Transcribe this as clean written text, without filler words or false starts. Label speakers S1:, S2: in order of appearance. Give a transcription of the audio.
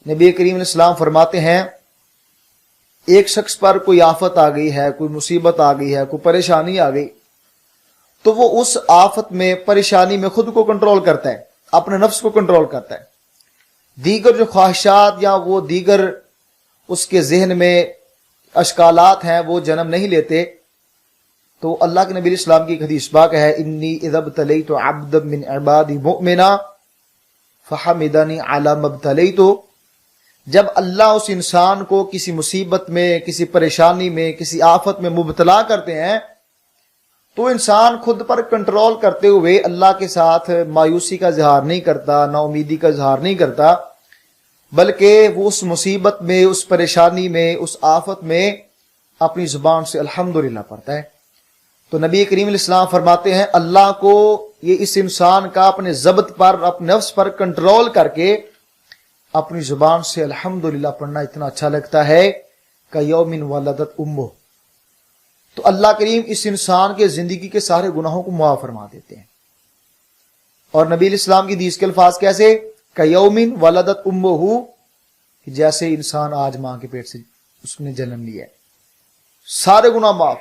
S1: نبی کریم علیہ السلام فرماتے ہیں ایک شخص پر کوئی آفت آ گئی ہے، کوئی مصیبت آ گئی ہے، کوئی پریشانی آ گئی، تو وہ اس آفت میں پریشانی میں خود کو کنٹرول کرتا ہے، اپنے نفس کو کنٹرول کرتا ہے، دیگر جو خواہشات یا وہ دیگر اس کے ذہن میں اشکالات ہیں وہ جنم نہیں لیتے. تو اللہ کے نبی علیہ السلام کی ایک حدیث پاک ہے انی اذا ابتلیت عبدا من عبادی مؤمنا فحمدنی علی ما ابتلیت. جب اللہ اس انسان کو کسی مصیبت میں، کسی پریشانی میں، کسی آفت میں مبتلا کرتے ہیں تو انسان خود پر کنٹرول کرتے ہوئے اللہ کے ساتھ مایوسی کا اظہار نہیں کرتا، نا امیدی کا اظہار نہیں کرتا، بلکہ وہ اس مصیبت میں، اس پریشانی میں، اس آفت میں اپنی زبان سے الحمدللہ پڑھتا ہے. تو نبی کریم علیہ السلام فرماتے ہیں اللہ کو یہ اس انسان کا اپنے ضبط پر، اپنے نفس پر کنٹرول کر کے اپنی زبان سے الحمدللہ پڑھنا اتنا اچھا لگتا ہے کہ یوم ولدت امہ. تو اللہ کریم اس انسان کے زندگی کے سارے گناہوں کو معاف فرما دیتے ہیں. اور نبی علیہ السلام کی حدیث کے الفاظ کیسے کہ یوم ولدت امہ، جیسے انسان آج ماں کے پیٹ سے اس نے جنم لیا ہے، سارے گناہ معاف.